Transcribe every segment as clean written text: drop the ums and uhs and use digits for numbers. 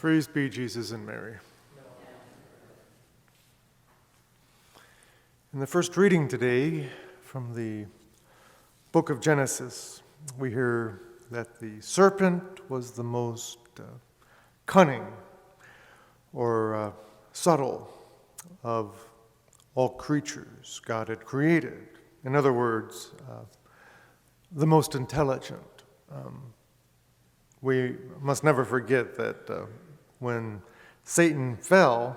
Praise be Jesus and Mary. In the first reading today from the book of Genesis, we hear that the serpent was the most cunning or subtle of all creatures God had created. In other words, the most intelligent. We must never forget that when Satan fell,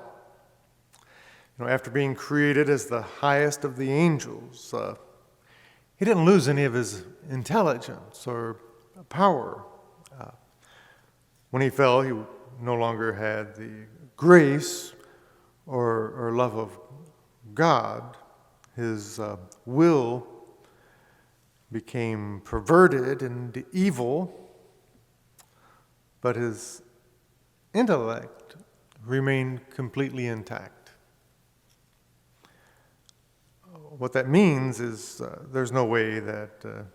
after being created as the highest of the angels, he didn't lose any of his intelligence or power. When he fell, he no longer had the grace or love of God. His will became perverted and evil, but his intellect remained completely intact. What that means is there's no way that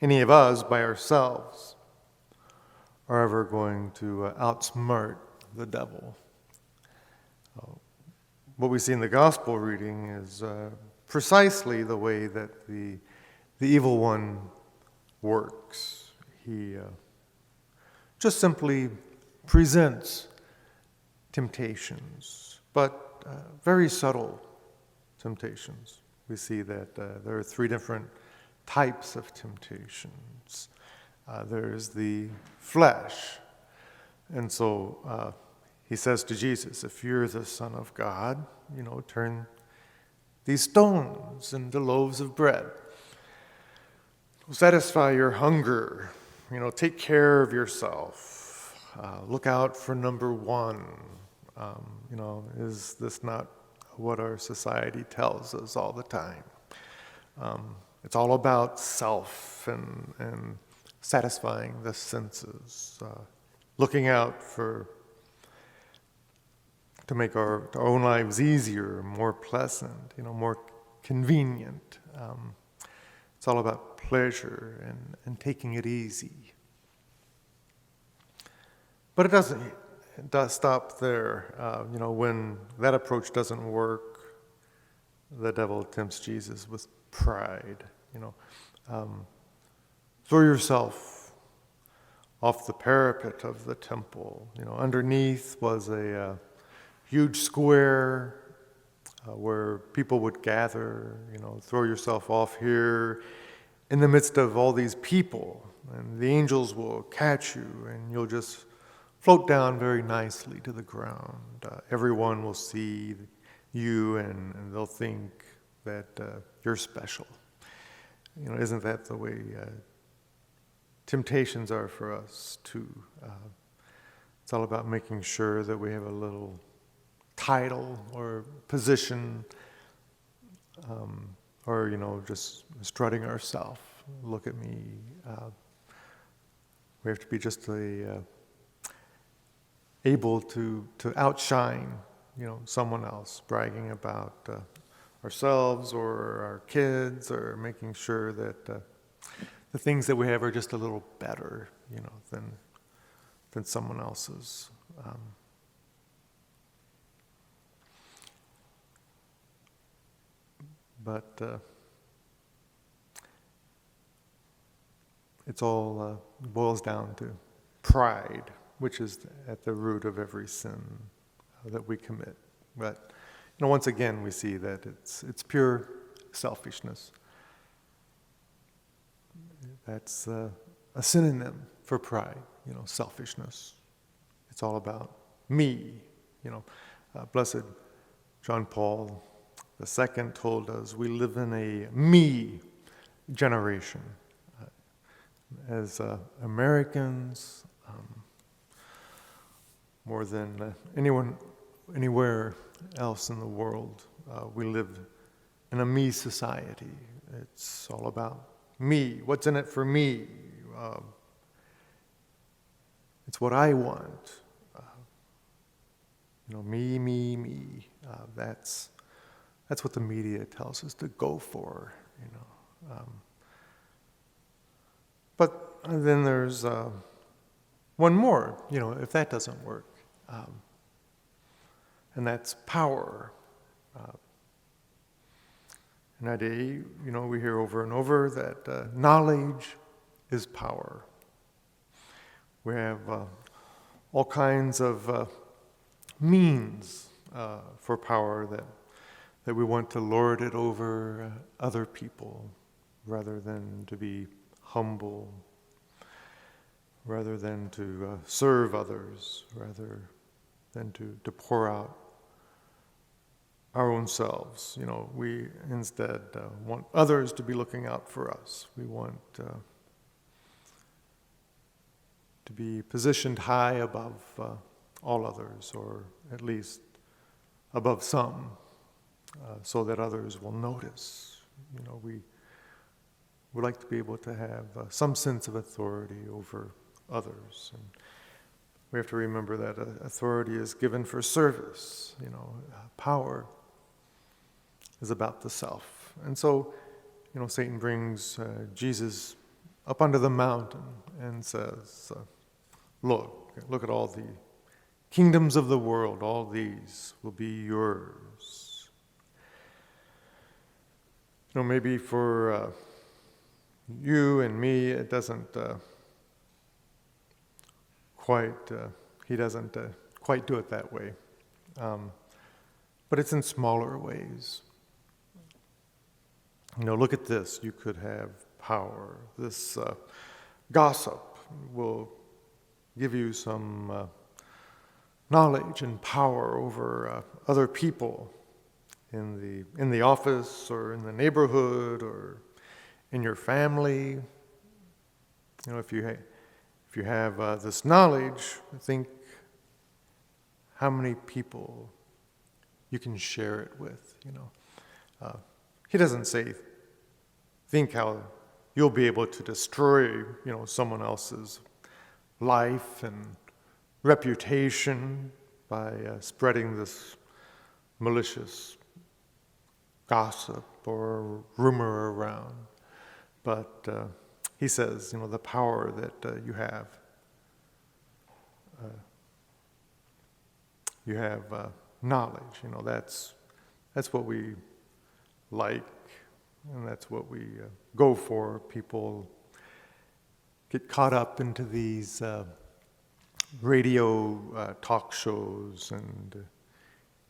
any of us by ourselves are ever going to outsmart the devil. What we see in the gospel reading is precisely the way that the evil one works. He just simply presents temptations, but very subtle temptations. We see that there are three different types of temptations. There's the flesh. And so he says to Jesus, if you're the Son of God, turn these stones into loaves of bread. Satisfy your hunger. Take care of yourself. Look out for number one. Is this not what our society tells us all the time? It's all about self and satisfying the senses, looking out to make our own lives easier, more pleasant, more convenient. It's all about pleasure and taking it easy. But it does stop there. When that approach doesn't work, the devil tempts Jesus with pride. Throw yourself off the parapet of the temple. Underneath was a huge square where people would gather. Throw yourself off here in the midst of all these people, and the angels will catch you, and you'll just float down very nicely to the ground. Everyone will see you, and they'll think that you're special. Isn't that the way temptations are for us too? It's all about making sure that we have a little title or position, or just strutting ourselves. Look at me. We have to be just able to outshine, someone else, bragging about ourselves or our kids, or making sure that the things that we have are just a little better, than someone else's. But it's all boils down to pride, which is at the root of every sin that we commit. But once again, we see that it's pure selfishness. That's a synonym for pride. Selfishness. It's all about me. Blessed John Paul II told us we live in a me generation. As Americans, more than anywhere else in the world, we live in a me society. It's all about me. What's in it for me? It's what I want. Me. That's what the media tells us to go for. But then there's one more. If that doesn't work, And that's power. In our day, we hear over and over that knowledge is power. We have all kinds of means for power that we want to lord it over other people rather than to be humble, rather than to serve others, rather than to pour out our own selves. We instead want others to be looking out for us. We want to be positioned high above all others, or at least above some, so that others will notice. We would like to be able to have some sense of authority over others. And we have to remember that authority is given for service. Power is about the self. And so, Satan brings Jesus up onto the mountain and says, look at all the kingdoms of the world, all these will be yours. Maybe for you and me, it doesn't he doesn't quite do it that way. But it's in smaller ways. Look at this. You could have power. This gossip will give you some knowledge and power over other people in the office or in the neighborhood or in your family. If you have this knowledge, think how many people you can share it with. He doesn't say, think how you'll be able to destroy, someone else's life and reputation by spreading this malicious gossip or rumor around. But he says, the power that you have. You have knowledge. That's what we like, and that's what we go for. People get caught up into these radio talk shows and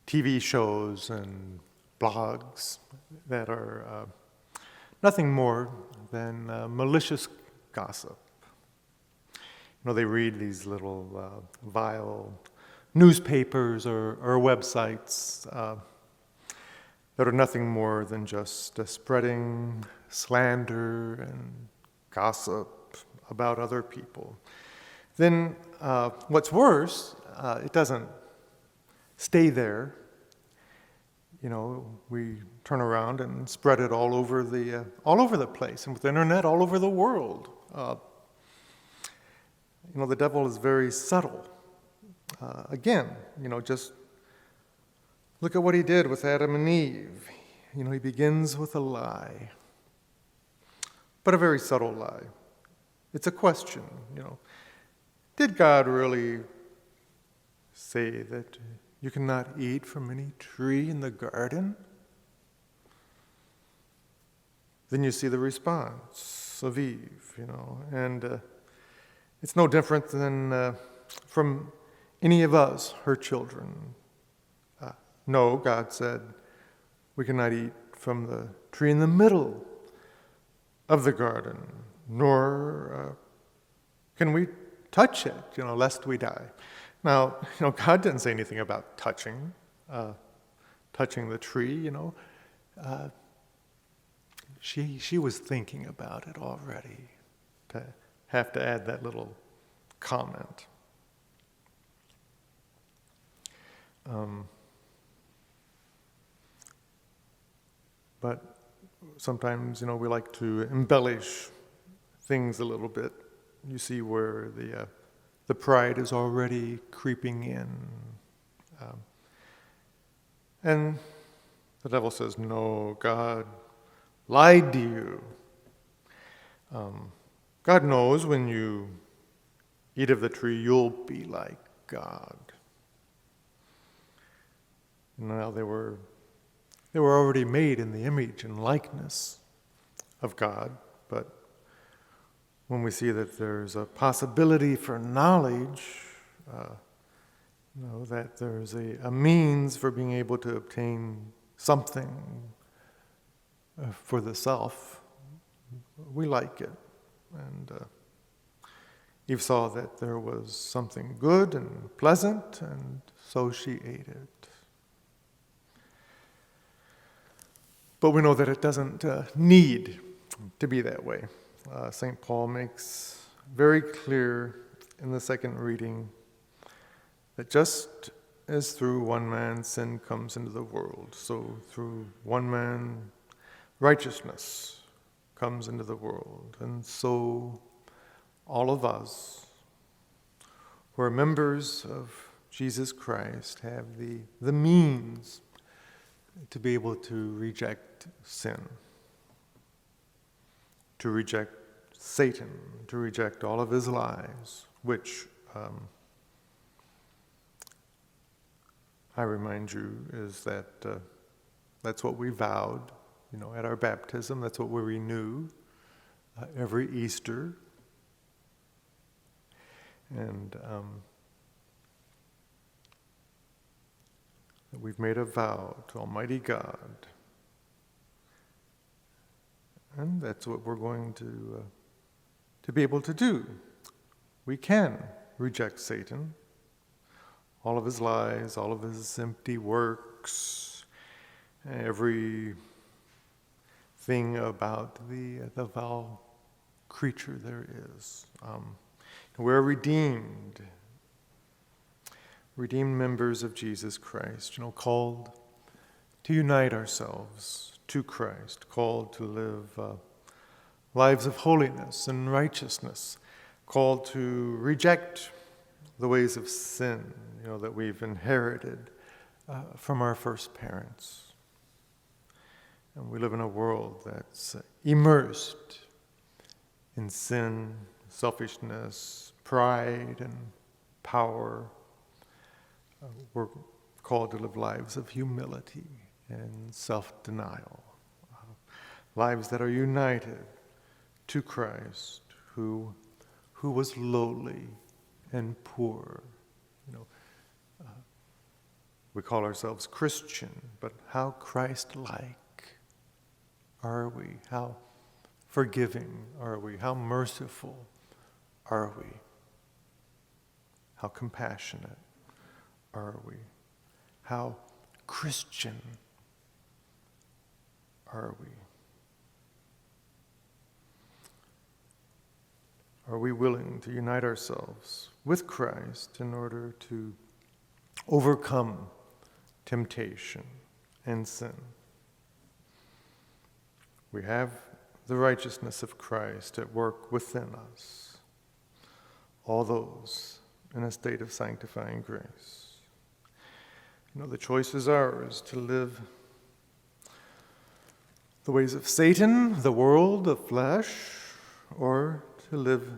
TV shows and blogs that are nothing more than malicious gossip. They read these little vile newspapers or websites that are nothing more than just spreading slander and gossip about other people. Then what's worse, it doesn't stay there. We turn around and spread it all over the place, and with the internet, all over the world. The devil is very subtle. Again, just look at what he did with Adam and Eve. He begins with a lie, but a very subtle lie. It's a question, Did God really say that you cannot eat from any tree in the garden? Then you see the response of Eve, and it's no different than from any of us, her children. No, God said, we cannot eat from the tree in the middle of the garden, nor can we touch it, lest we die. Now, God didn't say anything about touching the tree, She was thinking about it already, to have to add that little comment. But sometimes, we like to embellish things a little bit. You see where the pride is already creeping in. And the devil says, no, God lied to you. God knows when you eat of the tree, you'll be like God. Now they were already made in the image and likeness of God, but when we see that there's a possibility for knowledge, that there's a means for being able to obtain something for the self, we like it. And Eve saw that there was something good and pleasant, and so she ate it. But we know that it doesn't need to be that way. St. Paul makes very clear in the second reading that just as through one man sin comes into the world, so through one man righteousness comes into the world. And so all of us who are members of Jesus Christ have the means to be able to reject sin, to reject Satan, to reject all of his lies, which I remind you is that that's what we vowed, at our baptism. That's what we renew every Easter. And that we've made a vow to Almighty God. And that's what we're going to be able to do. We can reject Satan, all of his lies, all of his empty works, every thing about the vile creature there is. We're redeemed members of Jesus Christ, called to unite ourselves to Christ, called to live lives of holiness and righteousness, called to reject the ways of sin, that we've inherited from our first parents. And we live in a world that's immersed in sin, selfishness, pride, and power. We're called to live lives of humility and self-denial, lives that are united to Christ, who was lowly and poor. We call ourselves Christian, but how Christ-like are we? How forgiving are we? How merciful are we? How compassionate are we? How Christian are we? Are we willing to unite ourselves with Christ in order to overcome temptation and sin? We have the righteousness of Christ at work within us, all those in a state of sanctifying grace. The choice is ours to live the ways of Satan, the world, the flesh, or to live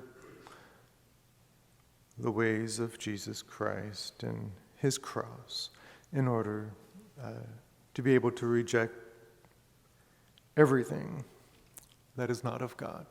the ways of Jesus Christ and his cross in order to be able to reject everything that is not of God.